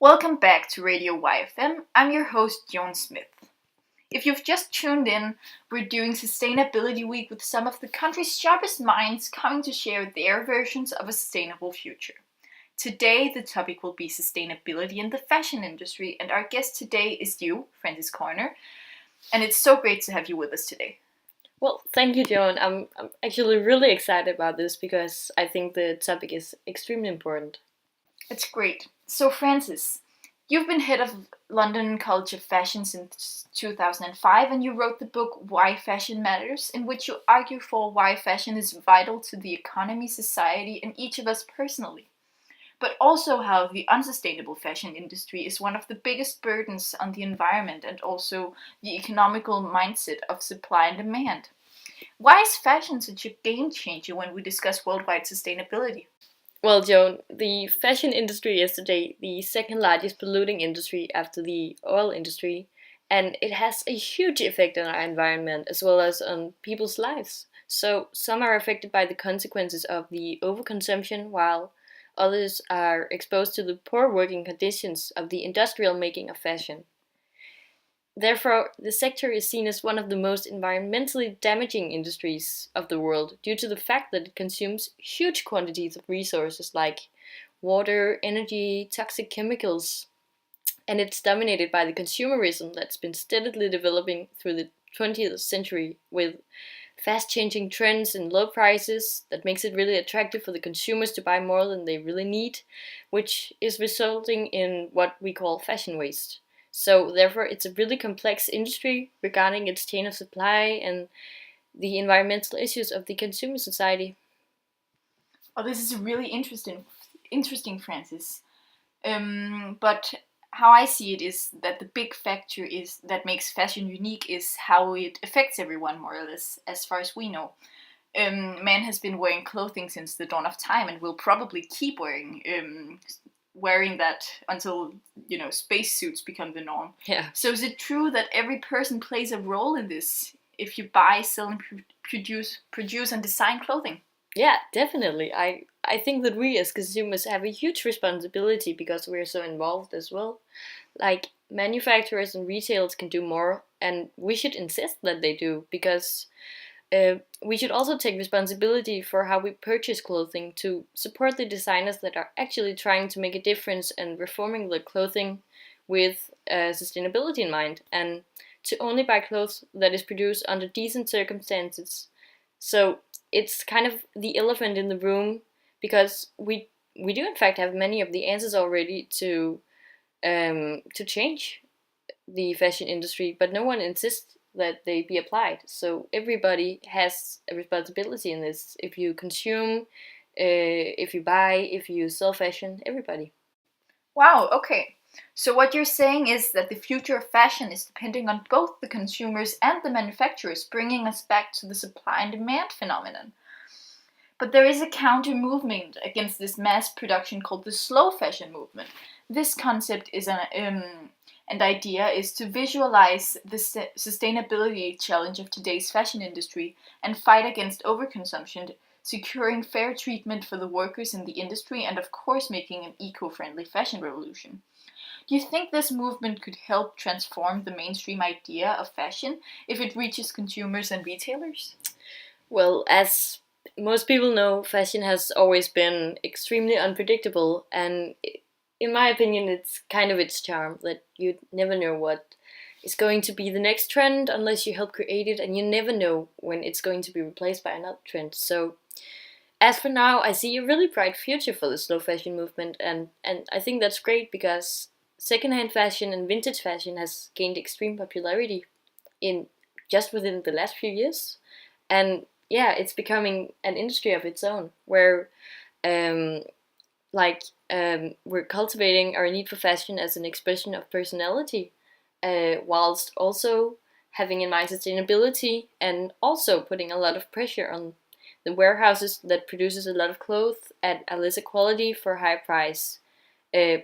Welcome back to Radio YFM. I'm your host, Joan Smith. If you've just tuned in, we're doing Sustainability Week with some of the country's sharpest minds coming to share their versions of a sustainable future. Today, the topic will be sustainability in the fashion industry, and our guest today is you, Francis Corner, and it's so great to have you with us today. Well, thank you, Joan. I'm actually really excited about this because I think the topic is extremely important. It's great. So, Francis, you've been head of London College of Fashion since 2005, and you wrote the book Why Fashion Matters, in which you argue for why fashion is vital to the economy, society, and each of us personally. But also how the unsustainable fashion industry is one of the biggest burdens on the environment and also the economical mindset of supply and demand. Why is fashion such a game changer when we discuss worldwide sustainability? Well, Joan, the fashion industry is today the second largest polluting industry after the oil industry, and it has a huge effect on our environment as well as on people's lives. So, some are affected by the consequences of the overconsumption, while others are exposed to the poor working conditions of the industrial making of fashion. Therefore, the sector is seen as one of the most environmentally damaging industries of the world due to the fact that it consumes huge quantities of resources like water, energy, toxic chemicals, and it's dominated by the consumerism that's been steadily developing through the 20th century with fast changing trends and low prices that makes it really attractive for the consumers to buy more than they really need, which is resulting in what we call fashion waste. So, therefore, it's a really complex industry regarding its chain of supply and the environmental issues of the consumer society. Oh, this is really interesting, Francis. But how I see it is that the big factor is that makes fashion unique is how it affects everyone more or less, as far as we know. Man has been wearing clothing since the dawn of time and will probably keep wearing that until spacesuits become the norm. Yeah. So is it true that every person plays a role in this? If you buy, sell, and produce and design clothing. Yeah, definitely. I think that we as consumers have a huge responsibility because we're so involved as well. Like manufacturers and retailers can do more, and we should insist that they do because we should also take responsibility for how we purchase clothing to support the designers that are actually trying to make a difference and reforming the clothing with sustainability in mind, and to only buy clothes that is produced under decent circumstances. So it's kind of the elephant in the room because we do in fact have many of the answers already to change the fashion industry, but no one insists that they be applied. So everybody has a responsibility in this. If you consume, if you buy, if you sell fashion, everybody. Wow, okay. So what you're saying is that the future of fashion is depending on both the consumers and the manufacturers, bringing us back to the supply and demand phenomenon. But there is a counter movement against this mass production called the slow fashion movement. This concept is an idea is to visualize the sustainability challenge of today's fashion industry and fight against overconsumption, securing fair treatment for the workers in the industry, and of course making an eco-friendly fashion revolution. Do you think this movement could help transform the mainstream idea of fashion if it reaches consumers and retailers? Well, as most people know, fashion has always been extremely unpredictable, and in my opinion, it's kind of its charm that you never know what is going to be the next trend unless you help create it, and you never know when it's going to be replaced by another trend. So, as for now, I see a really bright future for the slow fashion movement, and I think that's great because secondhand fashion and vintage fashion has gained extreme popularity in just within the last few years, and yeah, it's becoming an industry of its own where um, we're cultivating our need for fashion as an expression of personality, whilst also having in mind sustainability and also putting a lot of pressure on the warehouses that produces a lot of clothes at a lesser quality for high price,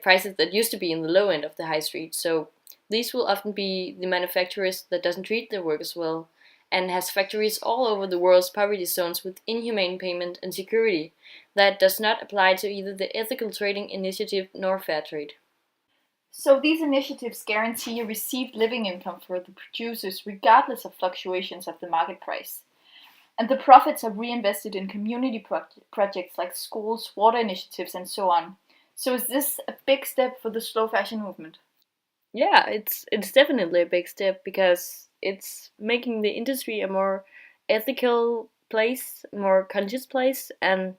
prices that used to be in the low end of the high street. So these will often be the manufacturers that doesn't treat their workers well and has factories all over the world's poverty zones with inhumane payment and security that does not apply to either the ethical trading initiative nor fair trade. So these initiatives guarantee a received living income for the producers regardless of fluctuations of the market price. And the profits are reinvested in community projects like schools, water initiatives, and so on. So is this a big step for the slow fashion movement? Yeah, it's definitely a big step because it's making the industry a more ethical place, more conscious place, and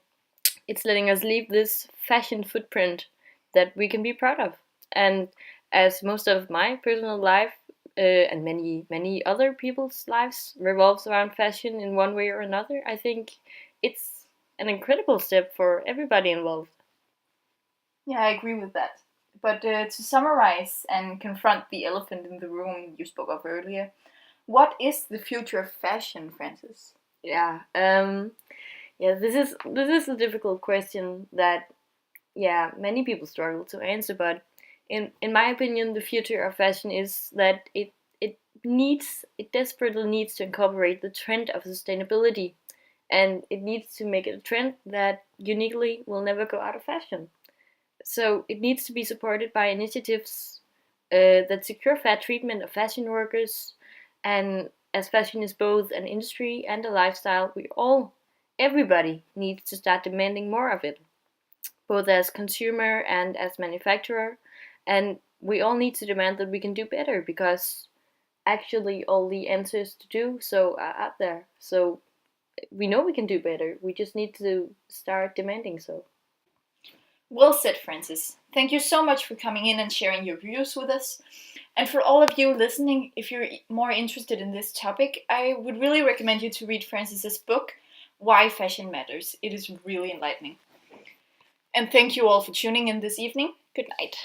it's letting us leave this fashion footprint that we can be proud of. And as most of my personal life and many other people's lives revolves around fashion in one way or another, I think it's an incredible step for everybody involved. Yeah, I agree with that. But to summarize and confront the elephant in the room you spoke of earlier, what is the future of fashion, Francis? Yeah, yeah. This is a difficult question that many people struggle to answer. But in my opinion, the future of fashion is that it desperately needs to incorporate the trend of sustainability, and it needs to make it a trend that uniquely will never go out of fashion. So it needs to be supported by initiatives that secure fair treatment of fashion workers. And as fashion is both an industry and a lifestyle, everybody needs to start demanding more of it, both as consumer and as manufacturer. And we all need to demand that we can do better because actually all the answers to do so are out there. So we know we can do better. We just need to start demanding so. Well said, Francis. Thank you so much for coming in and sharing your views with us. And for all of you listening, if you're more interested in this topic, I would really recommend you to read Francis's book, Why Fashion Matters. It is really enlightening. And thank you all for tuning in this evening. Good night.